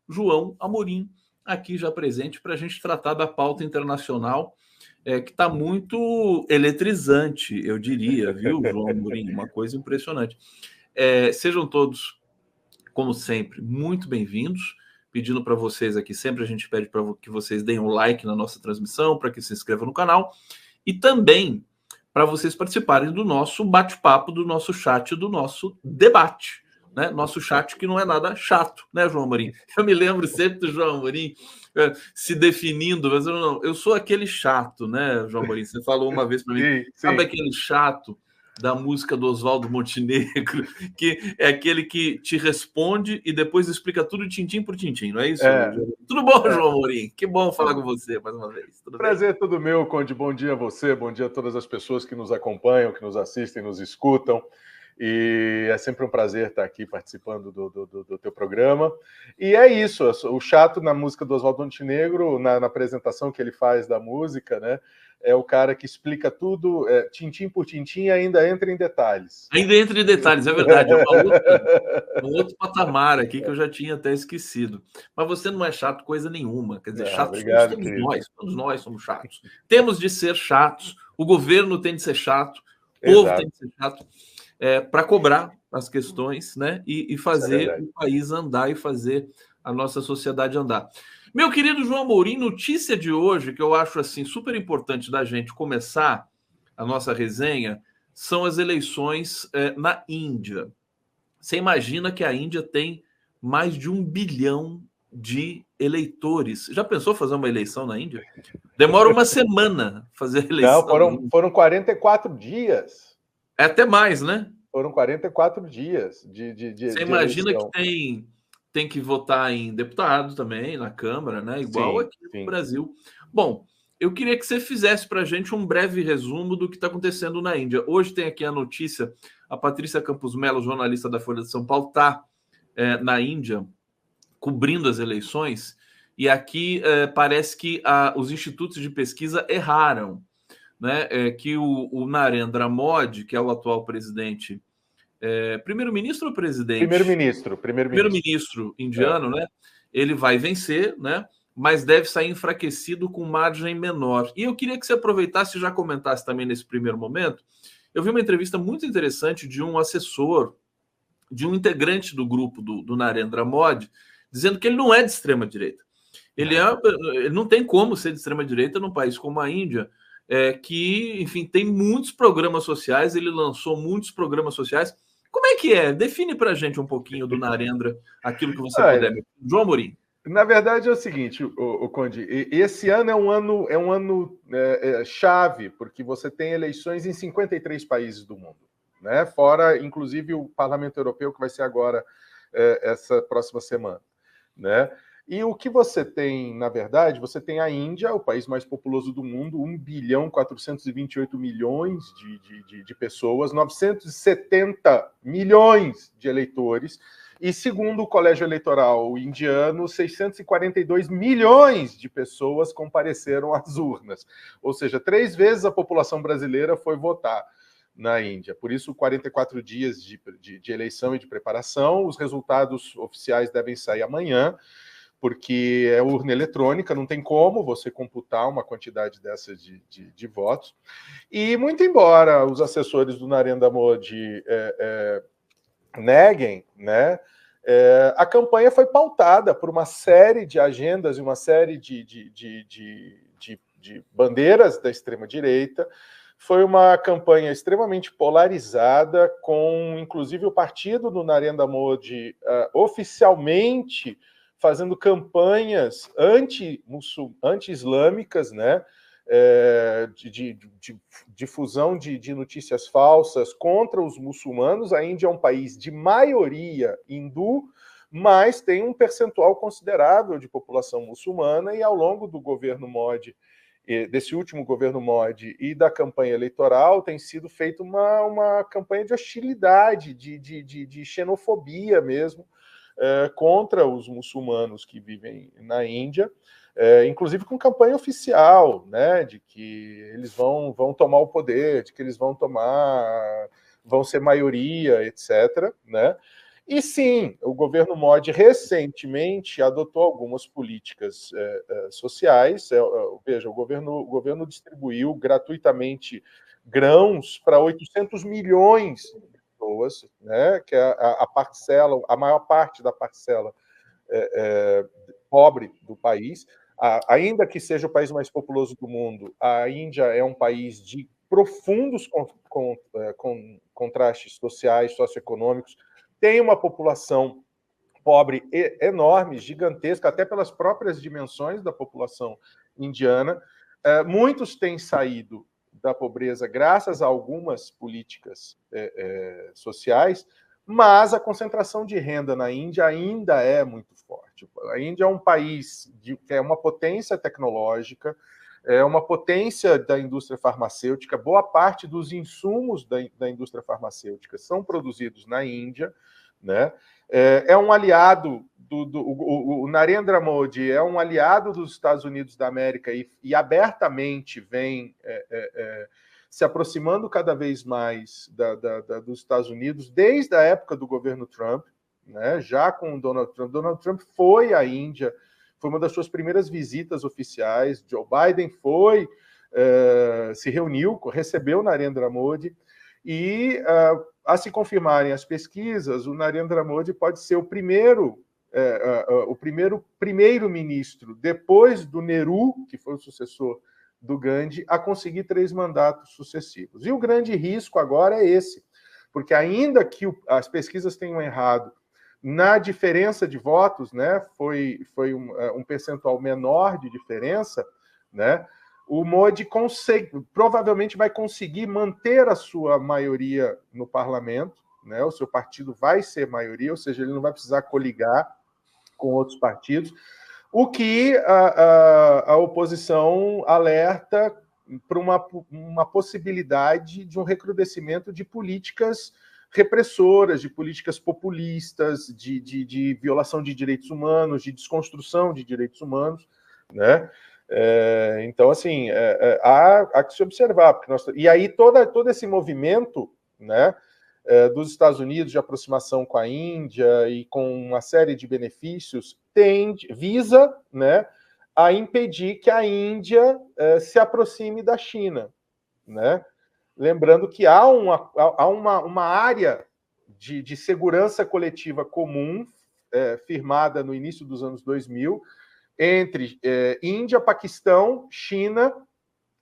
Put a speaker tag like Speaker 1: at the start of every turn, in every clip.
Speaker 1: João Amorim, aqui já presente para a gente tratar da pauta internacional, que está muito eletrizante, eu diria, viu, João Amorim? Uma coisa impressionante. Sejam todos, como sempre, muito bem-vindos. Pedindo para vocês aqui, sempre a gente pede para que vocês deem um like na nossa transmissão, para que se inscrevam no canal, e também para vocês participarem do nosso bate-papo, do nosso chat, do nosso debate. Né? Nosso chat que não é nada chato, né, João Amorim? Eu me lembro sempre do João Amorim se definindo, mas eu sou aquele chato, né, João Amorim? Você falou uma vez para mim,
Speaker 2: sim.
Speaker 1: Sabe aquele chato da música do Oswaldo Montenegro, que é aquele que te responde e depois explica tudo tintim por tintim, não é isso? Tudo bom, João Amorim? Que bom falar com você mais uma vez. Tudo
Speaker 2: Prazer
Speaker 1: bem?
Speaker 2: todo meu, Conde. Bom dia a você, bom dia a todas as pessoas que nos acompanham, que nos assistem, nos escutam. E é sempre um prazer estar aqui participando do teu programa. E é isso, o chato na música do Oswaldo Montenegro, na apresentação que ele faz da música, né? É o cara que explica tudo, tintim por tintim, e ainda entra em detalhes.
Speaker 1: Ainda entra em detalhes, é verdade. É um outro patamar aqui que eu já tinha até esquecido. Mas você não é chato coisa nenhuma. Quer dizer, chatos
Speaker 2: obrigado,
Speaker 1: somos nós. Todos nós somos chatos. Temos de ser chatos. O governo tem de ser chato. O povo tem de ser chato. Para cobrar as questões, né? E fazer o país andar e fazer a nossa sociedade andar. Meu querido João Amorim, notícia de hoje que eu acho assim super importante da gente começar a nossa resenha são as eleições na Índia. Você imagina que a Índia tem mais de 1 bilhão de eleitores. Já pensou fazer uma eleição na Índia? Demora uma semana fazer a eleição.
Speaker 2: Não, foram 44 dias.
Speaker 1: É até mais, né?
Speaker 2: Foram 44 dias de
Speaker 1: Você imagina
Speaker 2: eleição.
Speaker 1: Que tem que votar em deputado também, na Câmara, né? Igual aqui no Brasil. Bom, eu queria que você fizesse para a gente um breve resumo do que está acontecendo na Índia. Hoje tem aqui a notícia, a Patrícia Campos Mello, jornalista da Folha de São Paulo, está na Índia, cobrindo as eleições, e aqui parece que os institutos de pesquisa erraram, né? Que o Narendra Modi, que é o atual presidente, primeiro-ministro ou presidente? Primeiro-ministro indiano, né? Ele vai vencer, né? Mas deve sair enfraquecido com margem menor. E eu queria que você aproveitasse e já comentasse também nesse primeiro momento. Eu vi uma entrevista muito interessante de um assessor, de um integrante do grupo do Narendra Modi, dizendo que ele não é de extrema-direita. Ele não tem como ser de extrema-direita num país como a Índia, que, enfim, tem muitos programas sociais, ele lançou muitos programas sociais. Como é que é? Define para a gente um pouquinho do Narendra, aquilo que você puder. João Amorim.
Speaker 2: Na verdade é o seguinte, o Conde, esse ano é um ano chave, porque você tem eleições em 53 países do mundo, né? Fora, inclusive, o Parlamento Europeu, que vai ser agora, essa próxima semana, né? E o que você tem, na verdade, você tem a Índia, o país mais populoso do mundo, 1 bilhão 428 milhões de pessoas, 970 milhões de eleitores, e segundo o Colégio Eleitoral indiano, 642 milhões de pessoas compareceram às urnas. Ou seja, 3 vezes a população brasileira foi votar na Índia. Por isso, 44 dias de eleição e de preparação. Os resultados oficiais devem sair amanhã, porque é urna eletrônica, não tem como você computar uma quantidade dessa de votos. E, muito embora os assessores do Narendra Modi neguem, né, a campanha foi pautada por uma série de agendas e uma série de bandeiras da extrema-direita. Foi uma campanha extremamente polarizada, com, inclusive, o partido do Narendra Modi oficialmente fazendo campanhas anti-islâmicas, né? De difusão de notícias falsas contra os muçulmanos. A Índia é um país de maioria hindu, mas tem um percentual considerável de população muçulmana, e ao longo do governo Modi, desse último governo Modi e da campanha eleitoral, tem sido feita uma campanha de hostilidade, de xenofobia mesmo, contra os muçulmanos que vivem na Índia, inclusive com campanha oficial, né, de que eles vão tomar o poder, de que eles vão ser maioria, etc., né? E sim, o governo Modi recentemente adotou algumas políticas sociais. Veja, o governo distribuiu gratuitamente grãos para 800 milhões de pessoas, né, que é a parcela, a maior parte da parcela pobre do país. Ainda que seja o país mais populoso do mundo, a Índia é um país de profundos contrastes sociais, socioeconômicos, tem uma população pobre enorme, gigantesca, até pelas próprias dimensões da população indiana. Muitos têm saído da pobreza graças a algumas políticas sociais, mas a concentração de renda na Índia ainda é muito forte. A Índia é um país que é uma potência tecnológica, é uma potência da indústria farmacêutica. Boa parte dos insumos da indústria farmacêutica são produzidos na Índia, né? É um aliado o Narendra Modi é um aliado dos Estados Unidos da América e abertamente vem se aproximando cada vez mais dos Estados Unidos desde a época do governo Trump, né? Já com o Donald Trump. Donald Trump foi à Índia, foi uma das suas primeiras visitas oficiais. Joe Biden se reuniu, recebeu Narendra Modi e, a se confirmarem as pesquisas, o Narendra Modi pode ser o primeiro-ministro, depois do Nehru, que foi o sucessor do Gandhi, a conseguir 3 mandatos sucessivos. E o grande risco agora é esse, porque ainda que as pesquisas tenham errado na diferença de votos, né, foi um percentual menor de diferença, né, o Modi provavelmente vai conseguir manter a sua maioria no parlamento, né, o seu partido vai ser maioria, ou seja, ele não vai precisar coligar com outros partidos, o que a oposição alerta para uma possibilidade de um recrudescimento de políticas repressoras, de políticas populistas, de violação de direitos humanos, de desconstrução de direitos humanos, né? Então, assim, há que se observar. E aí todo esse movimento, né, dos Estados Unidos de aproximação com a Índia e com uma série de benefícios visa, né, a impedir que a Índia se aproxime da China, né? Lembrando que há uma área de segurança coletiva comum firmada no início dos anos 2000 entre Índia, Paquistão, China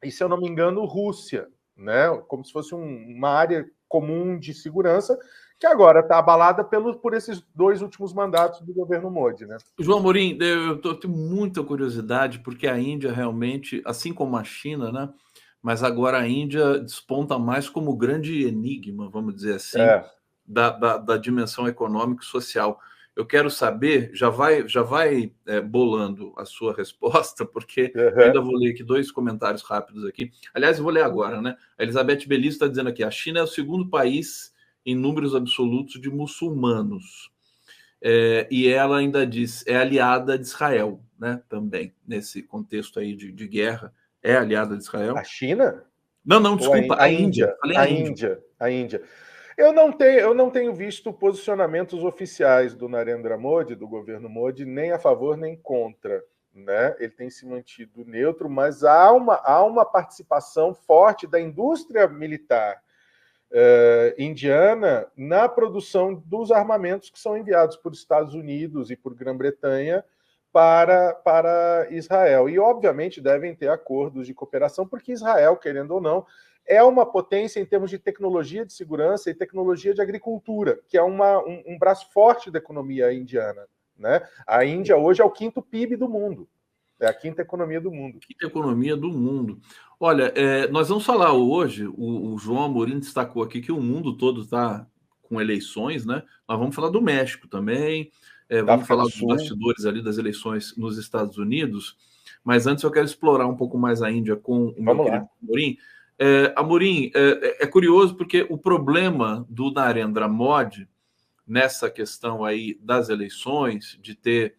Speaker 2: e, se eu não me engano, Rússia, né? Como se fosse uma área comum de segurança que agora está abalada por esses 2 últimos mandatos do governo Modi, né?
Speaker 1: João Amorim, eu tenho muita curiosidade, porque a Índia realmente, assim como a China, né? Mas agora a Índia desponta mais como grande enigma, vamos dizer assim, da dimensão econômica e social. Eu quero saber, já vai bolando a sua resposta, porque eu ainda vou ler aqui 2 comentários rápidos aqui. Aliás, eu vou ler agora, né? A Elizabeth Beliz está dizendo aqui: a China é o segundo país em números absolutos de muçulmanos. E ela ainda diz, é aliada de Israel, né? Também, nesse contexto aí de guerra, é aliada de Israel.
Speaker 2: A China?
Speaker 1: Não, desculpa, a Índia.
Speaker 2: A Índia. Eu não tenho visto posicionamentos oficiais do Narendra Modi, do governo Modi, nem a favor nem contra, né? Ele tem se mantido neutro, mas há uma participação forte da indústria militar indiana na produção dos armamentos que são enviados por Estados Unidos e por Grã-Bretanha para Israel. E, obviamente, devem ter acordos de cooperação, porque Israel, querendo ou não, é uma potência em termos de tecnologia de segurança e tecnologia de agricultura, que é um braço forte da economia indiana, né? A Índia hoje é o 5º PIB do mundo. É a 5ª economia do mundo.
Speaker 1: 5ª economia do mundo. Olha, nós vamos falar hoje, o João Amorim destacou aqui que o mundo todo está com eleições, né? Nós vamos falar do México também, vamos falar dos bastidores ali das eleições nos Estados Unidos, mas antes eu quero explorar um pouco mais a Índia com o meu querido Amorim. Amorim, é curioso porque o problema do Narendra Modi nessa questão aí das eleições, de ter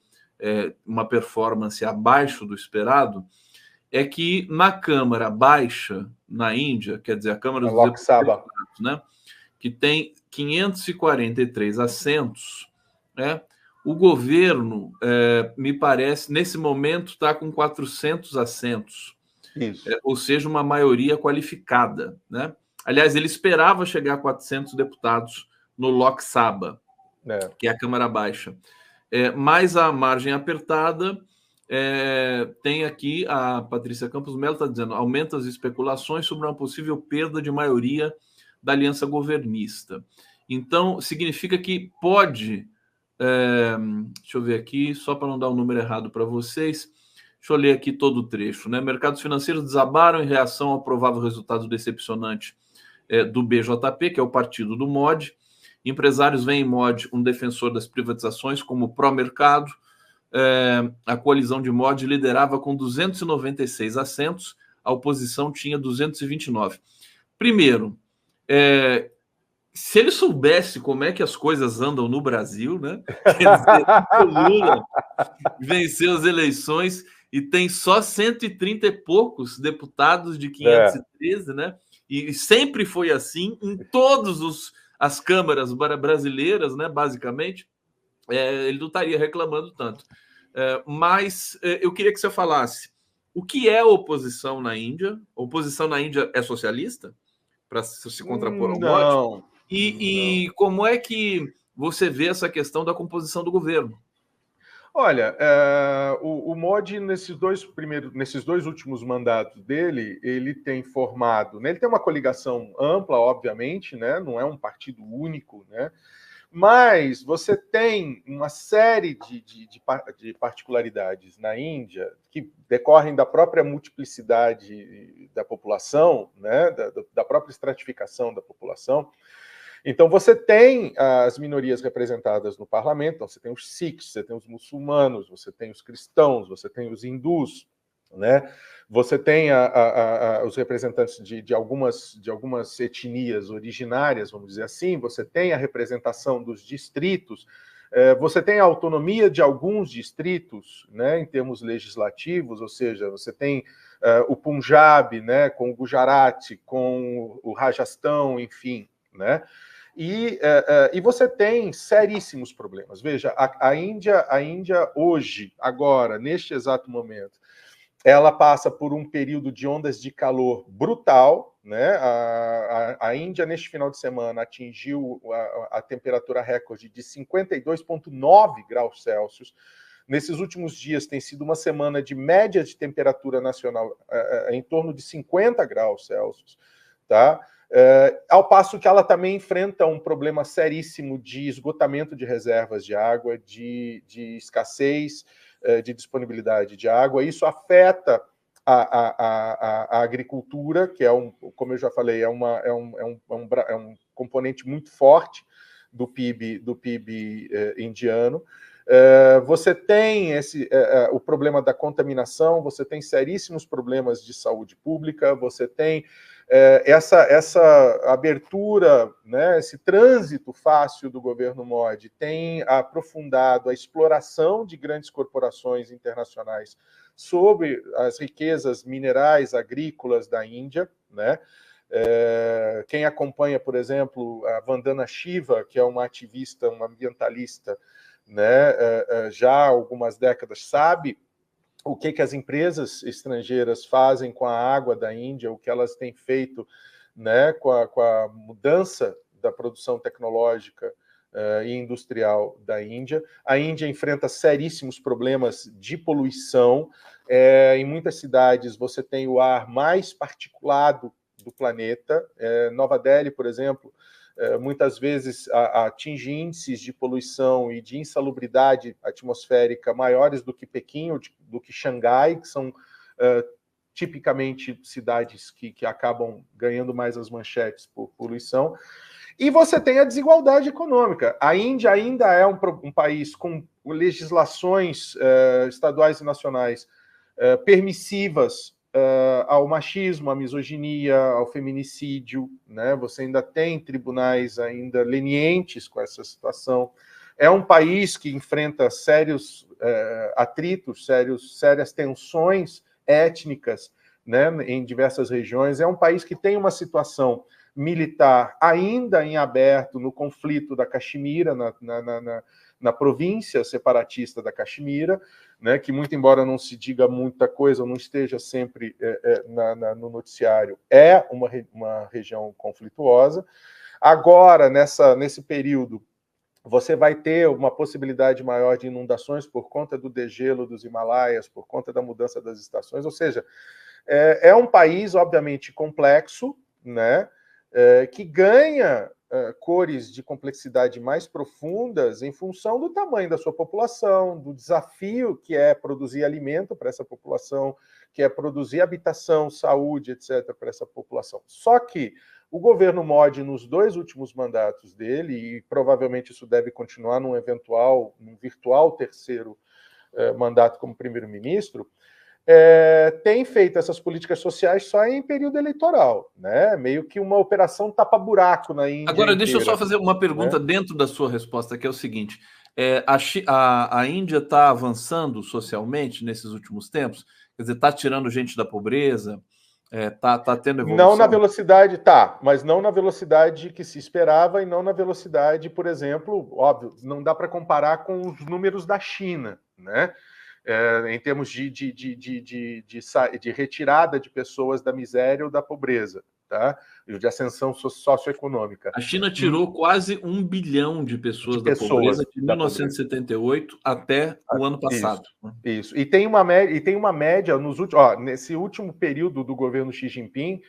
Speaker 1: uma performance abaixo do esperado, é que na Câmara Baixa, na Índia, quer dizer, a Câmara dos Deputados, né, que tem 543 assentos, né? O governo, me parece, nesse momento está com 400 assentos, ou seja, uma maioria qualificada, né? Aliás, ele esperava chegar a 400 deputados no Lok Sabha, que é a Câmara Baixa. Mas a margem apertada, tem aqui a Patrícia Campos Melo está dizendo, aumenta as especulações sobre uma possível perda de maioria da aliança governista. Então, significa que pode... deixa eu ver aqui, só para não dar um número errado para vocês, deixa eu ler aqui todo o trecho, né? Mercados financeiros desabaram em reação ao provável resultado decepcionante do BJP, que é o partido do MOD. Empresários veem em MOD um defensor das privatizações como pró-mercado. A coalizão de MOD liderava com 296 assentos, a oposição tinha 229. Primeiro, se ele soubesse como é que as coisas andam no Brasil, né? Quer dizer, o Lula venceu as eleições e tem só 130 e poucos deputados de 513, né? E sempre foi assim em todas as câmaras brasileiras, né? Basicamente, ele não estaria reclamando tanto. Mas eu queria que você falasse o que é oposição na Índia. A oposição na Índia é socialista? Para se contrapor ao MOD? E como é que você vê essa questão da composição do governo?
Speaker 2: Olha, o MOD, nesses dois últimos mandatos dele, ele tem formado, né, ele tem uma coligação ampla, obviamente, né, não é um partido único, né, mas você tem uma série de particularidades na Índia que decorrem da própria multiplicidade da população, né, da própria estratificação da população. Então, você tem as minorias representadas no parlamento, então você tem os sikhs, você tem os muçulmanos, você tem os cristãos, você tem os hindus, né? Você tem os representantes de algumas etnias originárias, vamos dizer assim, você tem a representação dos distritos, você tem a autonomia de alguns distritos, né, em termos legislativos, ou seja, você tem o Punjab, né, com o Gujarat, com o Rajastão, enfim, né? E você tem seríssimos problemas. Veja, a Índia hoje, agora, neste exato momento, ela passa por um período de ondas de calor brutal, né? A Índia, neste final de semana, atingiu a temperatura recorde de 52,9 graus Celsius. Nesses últimos dias tem sido uma semana de média de temperatura nacional em torno de 50 graus Celsius, tá? Ao passo que ela também enfrenta um problema seríssimo de esgotamento de reservas de água, de escassez de disponibilidade de água. Isso afeta a agricultura, que como eu já falei, é um componente muito forte do PIB indiano. Você tem o problema da contaminação, você tem seríssimos problemas de saúde pública, você tem essa abertura, né, esse trânsito fácil do governo Modi tem aprofundado a exploração de grandes corporações internacionais sobre as riquezas minerais agrícolas da Índia, né? Quem acompanha, por exemplo, a Vandana Shiva, que é uma ativista, uma ambientalista, né, já há algumas décadas, sabe o que as empresas estrangeiras fazem com a água da Índia, o que elas têm feito, né, com a mudança da produção tecnológica e industrial da Índia. A Índia enfrenta seríssimos problemas de poluição. Em muitas cidades você tem o ar mais particulado do planeta. Nova Delhi, por exemplo, muitas vezes atinge índices de poluição e de insalubridade atmosférica maiores do que Pequim ou do que Xangai, que são tipicamente cidades que acabam ganhando mais as manchetes por poluição. E você tem a desigualdade econômica. A Índia ainda é um país com legislações estaduais e nacionais permissivas ao machismo, à misoginia, ao feminicídio, né? Você ainda tem tribunais ainda lenientes com essa situação. É um país que enfrenta sérios atritos, sérias tensões étnicas, né, em diversas regiões. É um país que tem uma situação militar ainda em aberto no conflito da Caxemira, na província separatista da Caxemira, né, que, muito embora não se diga muita coisa, não esteja sempre no noticiário, é uma região conflituosa. Agora, nesse período, você vai ter uma possibilidade maior de inundações por conta do degelo dos Himalaias, por conta da mudança das estações, ou seja, é um país, obviamente, complexo, né, que ganha cores de complexidade mais profundas em função do tamanho da sua população, do desafio que é produzir alimento para essa população, que é produzir habitação, saúde, etc., para essa população. Só que o governo Modi, nos 2 últimos mandatos dele, e provavelmente isso deve continuar num virtual terceiro mandato como primeiro-ministro, tem feito essas políticas sociais só em período eleitoral, né? Meio que uma operação tapa-buraco na Índia.
Speaker 1: Agora, deixa eu só fazer uma pergunta, né, dentro da sua resposta, que é o seguinte: a Índia está avançando socialmente nesses últimos tempos? Quer dizer, está tirando gente da pobreza? Tá tendo evolução?
Speaker 2: Não na velocidade, mas não na velocidade que se esperava e não na velocidade, por exemplo, óbvio, não dá para comparar com os números da China, né? Em termos de retirada de pessoas da miséria ou da pobreza, tá? De ascensão socioeconômica.
Speaker 1: A China tirou quase 1 bilhão de pessoas da pobreza de 1978 até o ano passado.
Speaker 2: Isso. E tem uma média nos últimos, nesse último período do governo Xi Jinping,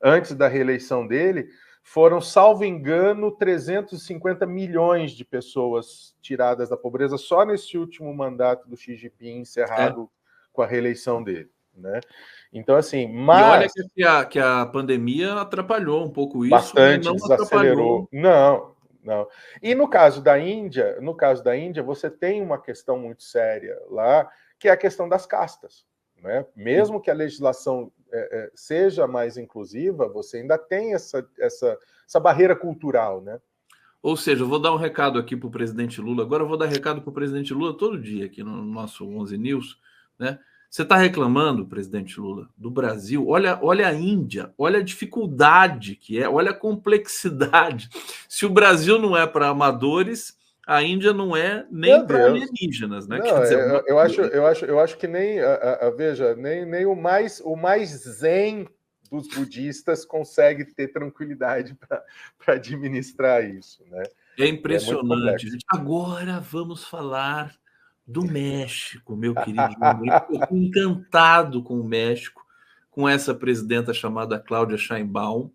Speaker 2: antes da reeleição dele, foram, salvo engano, 350 milhões de pessoas tiradas da pobreza só nesse último mandato do Xi Jinping, encerrado com a reeleição dele, né? Então, assim,
Speaker 1: mas... E olha que a pandemia atrapalhou um pouco isso.
Speaker 2: Bastante, não desacelerou. Não. E no caso da Índia, você tem uma questão muito séria lá, que é a questão das castas, né? Mesmo que a legislação seja mais inclusiva, você ainda tem essa barreira cultural, né?
Speaker 1: Ou seja, eu vou dar um recado aqui para o presidente Lula. Agora eu vou dar recado para o presidente Lula todo dia aqui no nosso 11 News, né? Você está reclamando, presidente Lula, do Brasil? Olha a Índia, olha a dificuldade que é, olha a complexidade. Se o Brasil não é para amadores, a Índia não é nem para alienígenas, né?
Speaker 2: Não, quer dizer, eu acho que nem veja, nem o mais zen dos budistas consegue ter tranquilidade para administrar isso, né?
Speaker 1: É impressionante. Agora vamos falar do México, meu querido. Eu estou encantado com o México, com essa presidenta chamada Cláudia Sheinbaum,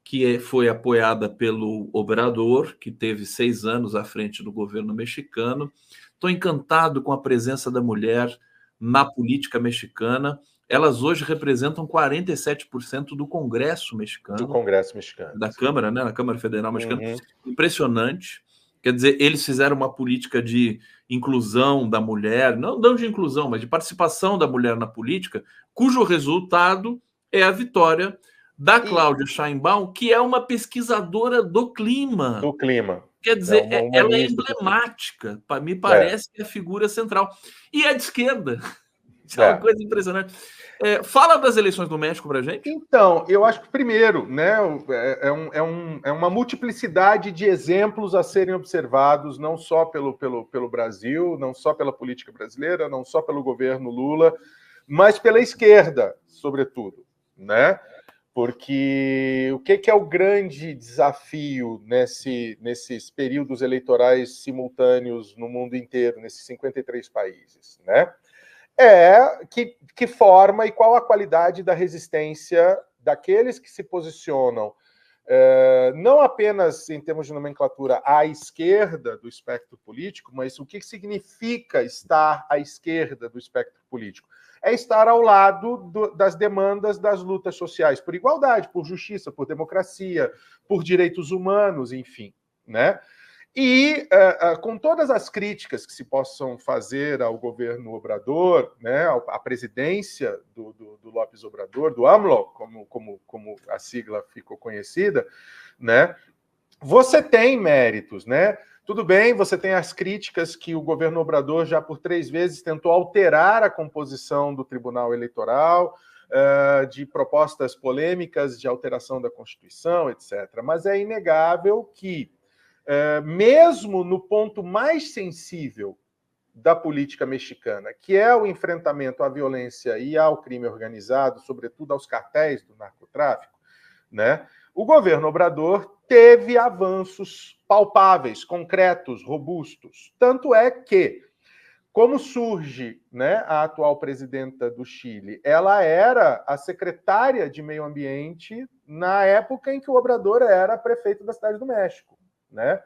Speaker 1: que foi apoiada pelo Obrador, que teve 6 anos à frente do governo mexicano. Estou encantado com a presença da mulher na política mexicana. Elas hoje representam 47% do Congresso mexicano. Da Câmara, né? Na Câmara Federal Mexicana. Impressionante. Quer dizer, eles fizeram uma política de inclusão da mulher, não de inclusão, mas de participação da mulher na política, cujo resultado é a vitória da Cláudia Sheinbaum, que é uma pesquisadora do clima. Quer dizer, ela é emblemática, me parece que é a figura central. E é de esquerda. Isso é uma coisa impressionante. Fala das eleições do México para a gente.
Speaker 2: Então, eu acho que, primeiro, né, é uma multiplicidade de exemplos a serem observados, não só pelo Brasil, não só pela política brasileira, não só pelo governo Lula, mas pela esquerda, sobretudo, né? Porque o que é o grande desafio nesses períodos eleitorais simultâneos no mundo inteiro, nesses 53 países, né? Que forma e qual a qualidade da resistência daqueles que se posicionam, não apenas em termos de nomenclatura à esquerda do espectro político, mas o que significa estar à esquerda do espectro político? É estar ao lado das demandas das lutas sociais por igualdade, por justiça, por democracia, por direitos humanos, enfim, né? E com todas as críticas que se possam fazer ao governo Obrador, né, à presidência do López Obrador, do AMLO, como a sigla ficou conhecida, né, você tem méritos, né? Tudo bem, você tem as críticas que o governo Obrador já por 3 vezes tentou alterar a composição do Tribunal Eleitoral, de propostas polêmicas de alteração da Constituição, etc. Mas é inegável que, mesmo no ponto mais sensível da política mexicana, que é o enfrentamento à violência e ao crime organizado, sobretudo aos cartéis do narcotráfico, né, o governo Obrador teve avanços palpáveis, concretos, robustos. Tanto é que, como surge, né, a atual presidenta do Chile, ela era a secretária de Meio Ambiente na época em que o Obrador era prefeito da Cidade do México, né?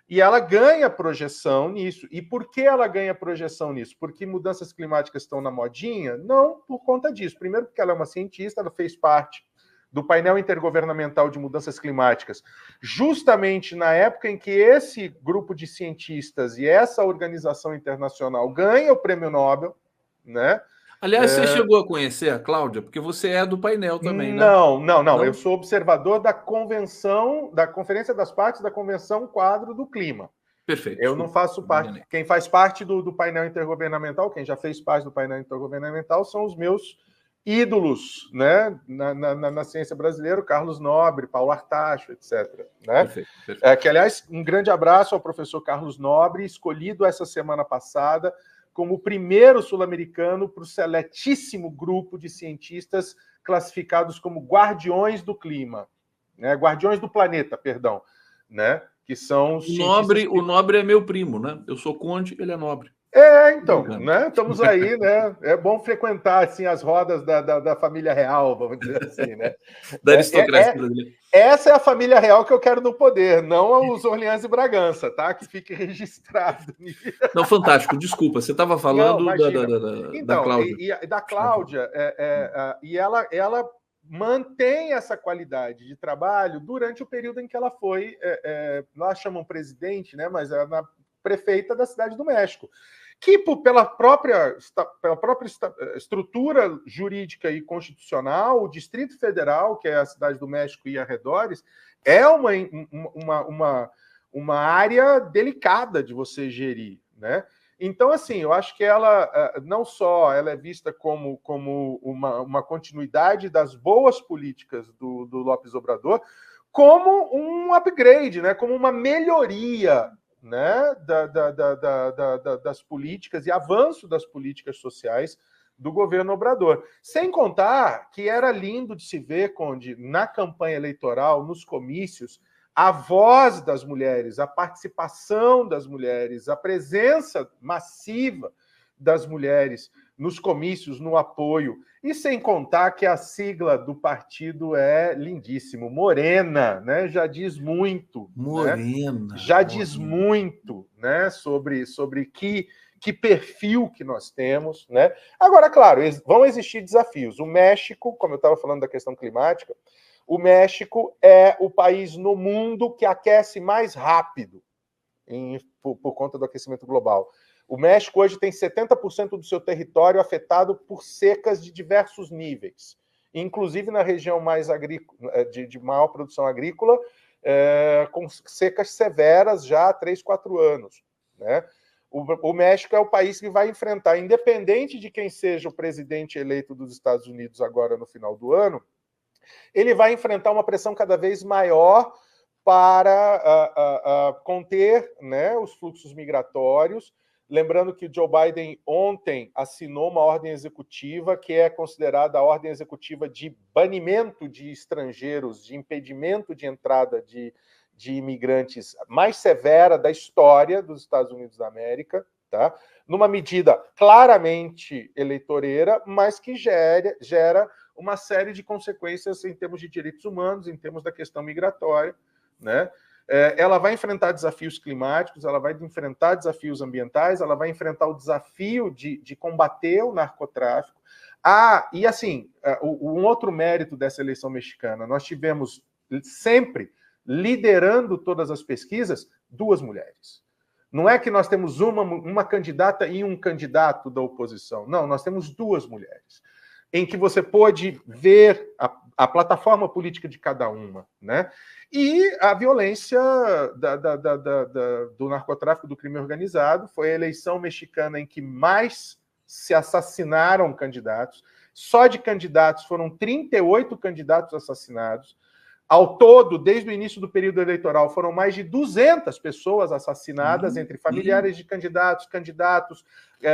Speaker 2: E ela ganha projeção nisso. E por que ela ganha projeção nisso? Porque mudanças climáticas estão na modinha? Não por conta disso. Primeiro porque ela é uma cientista, ela fez parte do painel intergovernamental de mudanças climáticas, justamente na época em que esse grupo de cientistas e essa organização internacional ganha o prêmio Nobel, né?
Speaker 1: Aliás, você chegou a conhecer a Cláudia? Porque você é do painel também, né?
Speaker 2: Não. Eu sou observador da convenção, da Conferência das Partes da Convenção Quadro do Clima.
Speaker 1: Perfeito.
Speaker 2: Eu não faço parte. Quem faz parte do painel intergovernamental, quem já fez parte do painel intergovernamental, são os meus ídolos, né, na ciência brasileira, Carlos Nobre, Paulo Artacho, etc. Né? Perfeito. Que, aliás, um grande abraço ao professor Carlos Nobre, escolhido essa semana passada como o primeiro sul-americano para o seletíssimo grupo de cientistas classificados como guardiões do clima, né? Guardiões do planeta, perdão, né? Que são
Speaker 1: o Nobre é meu primo, né? Eu sou Conde, ele é Nobre.
Speaker 2: Então, né? Estamos aí, né? É bom frequentar assim as rodas da família real, vamos dizer assim, né?
Speaker 1: Da aristocracia brasileira.
Speaker 2: Essa é a família real que eu quero no poder, não os Orleans e Bragança, tá? Que fique registrado.
Speaker 1: Não, fantástico. Desculpa, você estava falando da Cláudia.
Speaker 2: Da Cláudia, e ela mantém essa qualidade de trabalho durante o período em que ela foi, lá chamam presidente, né? Mas é na prefeita da Cidade do México, que pela própria estrutura jurídica e constitucional, o Distrito Federal, que é a Cidade do México e arredores, é uma área delicada de você gerir, né? Então, assim, eu acho que ela não só ela é vista como uma continuidade das boas políticas do López Obrador, como um upgrade, né? Como uma melhoria, né, das políticas e avanço das políticas sociais do governo Obrador. Sem contar que era lindo de se ver, Conde, na campanha eleitoral, nos comícios, a voz das mulheres, a participação das mulheres, a presença massiva das mulheres nos comícios, no apoio. E sem contar que a sigla do partido é lindíssimo, Morena, né? Já diz muito.
Speaker 1: Morena.
Speaker 2: Né? Já diz muito, né? Sobre que perfil que nós temos, né? Agora, claro, vão existir desafios. O México, como eu estava falando da questão climática, o México é o país no mundo que aquece mais rápido por conta do aquecimento global. O México hoje tem 70% do seu território afetado por secas de diversos níveis, inclusive na região mais de maior produção agrícola, com secas severas já há 3, 4 anos. Né? O México é o país que vai enfrentar, independente de quem seja o presidente eleito dos Estados Unidos agora no final do ano, ele vai enfrentar uma pressão cada vez maior para conter, né, os fluxos migratórios. Lembrando que Joe Biden ontem assinou uma ordem executiva que é considerada a ordem executiva de banimento de estrangeiros, de impedimento de entrada de imigrantes mais severa da história dos Estados Unidos da América, tá? Numa medida claramente eleitoreira, mas que gera uma série de consequências em termos de direitos humanos, em termos da questão migratória, né? Ela vai enfrentar desafios climáticos, ela vai enfrentar desafios ambientais, ela vai enfrentar o desafio de combater o narcotráfico. E assim, um outro mérito dessa eleição mexicana, nós tivemos sempre, liderando todas as pesquisas, 2 mulheres. Não é que nós temos uma candidata e um candidato da oposição. Não, nós temos 2 mulheres, em que você pôde ver a plataforma política de cada uma, né? E a violência do narcotráfico, do crime organizado, foi a eleição mexicana em que mais se assassinaram candidatos. Só de candidatos, foram 38 candidatos assassinados. Ao todo, desde o início do período eleitoral, foram mais de 200 pessoas assassinadas, entre familiares de candidatos,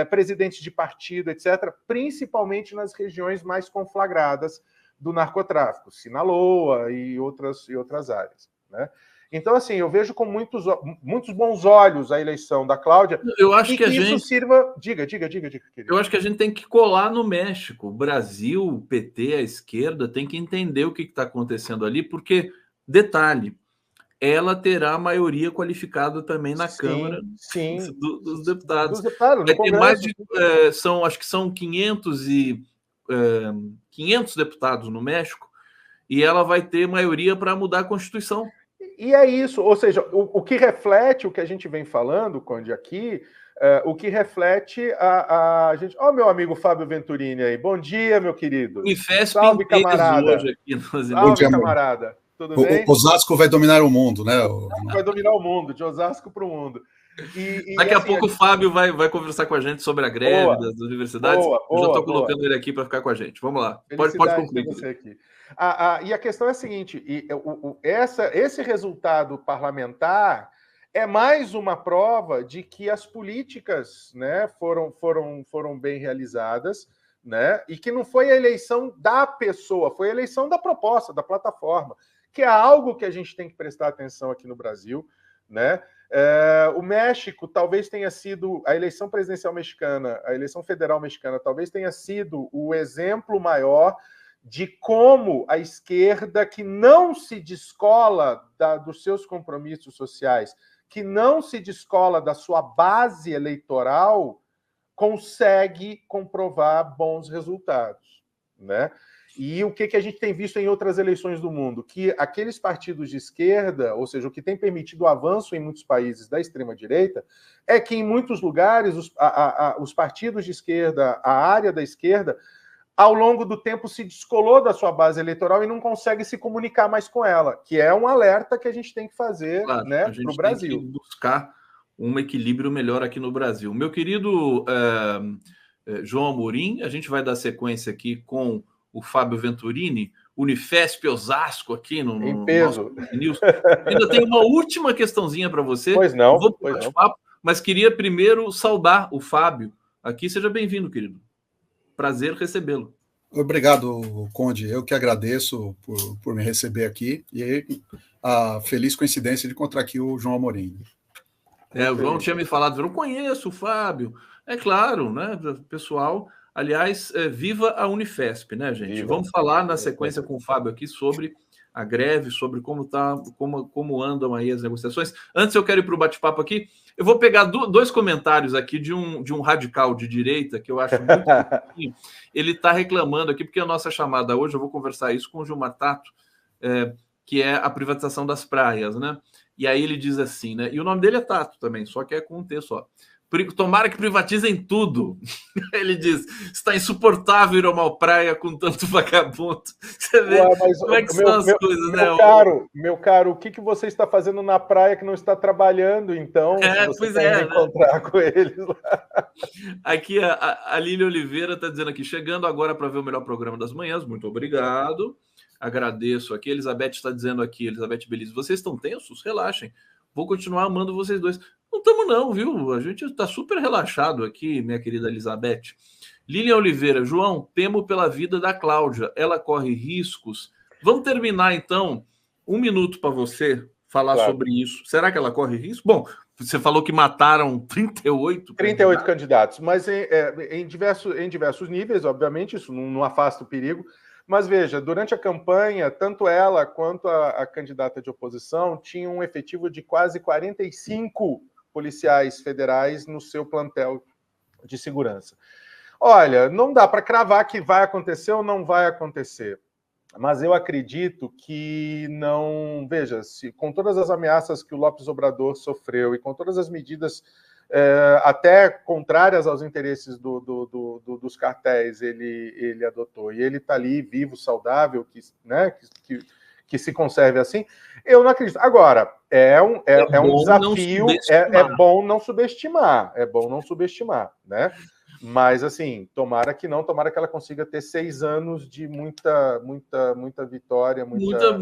Speaker 2: presidentes de partido, etc., principalmente nas regiões mais conflagradas do narcotráfico, Sinaloa e outras áreas, né? Então, assim, eu vejo com muitos bons olhos a eleição da Cláudia.
Speaker 1: Eu acho que
Speaker 2: isso sirva... Diga, querido.
Speaker 1: Eu acho que a gente tem que colar no México. O Brasil, o PT, a esquerda, tem que entender o que está acontecendo ali, porque, detalhe, ela terá maioria qualificada também na Câmara dos Deputados. Vai ter mais de... acho que são 500 deputados no México, e ela vai ter maioria para mudar a Constituição.
Speaker 2: E é isso, ou seja, o que reflete o que a gente vem falando, Conde, aqui, o que reflete a gente... Ó, meu amigo Fábio Venturini aí, bom dia, meu querido.
Speaker 1: Unifesp
Speaker 2: salve, camarada.
Speaker 1: Hoje aqui
Speaker 2: salve, camarada. Tudo bem?
Speaker 3: Osasco vai dominar o mundo, né?
Speaker 2: Vai dominar o mundo, de Osasco para o mundo.
Speaker 1: Daqui a pouco o Fábio vai conversar com a gente sobre a greve das universidades. Eu já estou colocando ele aqui para ficar com a gente. Vamos lá. Pode concluir.
Speaker 2: Você aqui. E a questão é a seguinte: esse resultado parlamentar é mais uma prova de que as políticas, né, foram bem realizadas, né, e que não foi a eleição da pessoa, foi a eleição da proposta, da plataforma, que é algo que a gente tem que prestar atenção aqui no Brasil, né? O México talvez tenha sido, a eleição presidencial mexicana, a eleição federal mexicana, talvez tenha sido o exemplo maior de como a esquerda, que não se descola dos seus compromissos sociais, que não se descola da sua base eleitoral, consegue comprovar bons resultados, né? E o que a gente tem visto em outras eleições do mundo? Que aqueles partidos de esquerda, ou seja, o que tem permitido o avanço em muitos países da extrema-direita, é que em muitos lugares os partidos de esquerda, a área da esquerda, ao longo do tempo se descolou da sua base eleitoral e não consegue se comunicar mais com ela, que é um alerta que a gente tem que fazer, claro, né, para o Brasil.
Speaker 1: Tem que buscar um equilíbrio melhor aqui no Brasil. Meu querido João Amorim, a gente vai dar sequência aqui com o Fábio Venturini, Unifesp Osasco aqui no
Speaker 2: peso.
Speaker 1: Nosso News. Ainda tem uma última questãozinha para você.
Speaker 2: Pois não.
Speaker 1: Vou pro bate-papo, mas queria primeiro saudar o Fábio aqui. Seja bem-vindo, querido. Prazer recebê-lo.
Speaker 3: Obrigado, Conde. Eu que agradeço por me receber aqui e a feliz coincidência de encontrar aqui o João Amorim.
Speaker 1: O João tinha me falado, eu não conheço o Fábio. É claro, né, pessoal... Aliás, viva a Unifesp, né, gente? Viva. Vamos falar na sequência com o Fábio aqui sobre a greve, sobre como andam aí as negociações. Antes eu quero ir para o bate-papo aqui. Eu vou pegar dois comentários aqui de um radical de direita, que eu acho muito pouquinho. Ele está reclamando aqui, porque a nossa chamada hoje, eu vou conversar isso com o Gilmar Tato, que é a privatização das praias, né? E aí ele diz assim, né? E o nome dele é Tato também, só que é com um T só. Tomara que privatizem tudo. Ele diz, está insuportável ir a uma praia com tanto vagabundo. Você vê como é que são as coisas, né?
Speaker 2: Meu caro, o que você está fazendo na praia que não está trabalhando, então?
Speaker 1: Pois é,
Speaker 2: encontrar com eles lá.
Speaker 1: Aqui a Lília Oliveira está dizendo aqui, chegando agora para ver o melhor programa das manhãs, muito obrigado. Agradeço aqui. Elizabeth está dizendo aqui, Elizabeth Belize, vocês estão tensos? Relaxem. Vou continuar amando vocês dois. Não estamos não, viu? A gente está super relaxado aqui, minha querida Elizabeth. Lilian Oliveira, João, temo pela vida da Cláudia. Ela corre riscos. Vamos terminar, então, 1 minuto para você falar sobre isso. Será que ela corre risco? Bom, você falou que mataram 38
Speaker 2: candidatos, mas em diversos níveis, obviamente, isso não afasta o perigo. Mas veja, durante a campanha, tanto ela quanto a candidata de oposição tinham um efetivo de quase 45 policiais federais no seu plantel de segurança. Olha, não dá para cravar que vai acontecer ou não vai acontecer, mas eu acredito que não... Veja, com todas as ameaças que o López Obrador sofreu e com todas as medidas até contrárias aos interesses dos cartéis, ele adotou, e ele está ali vivo, saudável, que se conserve assim, eu não acredito. Agora, é um desafio, é bom não subestimar, né? Mas, assim, tomara que não, tomara que ela consiga ter 6 anos de muita vitória,
Speaker 1: muita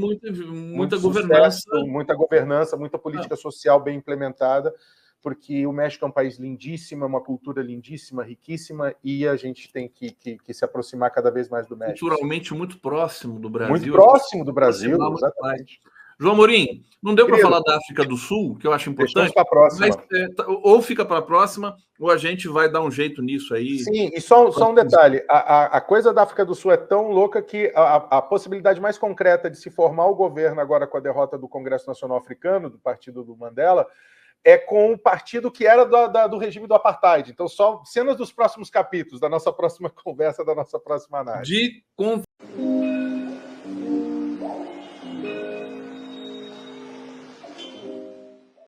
Speaker 1: governança.
Speaker 2: Sucesso, muita governança, muita política social bem implementada, porque o México é um país lindíssimo, é uma cultura lindíssima, riquíssima, e a gente tem que se aproximar cada vez mais do México.
Speaker 1: Culturalmente muito próximo do Brasil.
Speaker 2: Muito próximo do Brasil, exatamente.
Speaker 1: João Amorim, não deu para falar da África do Sul, que eu acho importante.
Speaker 2: Para a próxima.
Speaker 1: Mas, ou fica para a próxima, ou a gente vai dar um jeito nisso aí.
Speaker 2: Sim, e só um detalhe: a coisa da África do Sul é tão louca que a possibilidade mais concreta de se formar o governo agora com a derrota do Congresso Nacional Africano, do partido do Mandela, é com o partido que era do regime do apartheid. Então, só cenas dos próximos capítulos, da nossa próxima conversa, da nossa próxima análise.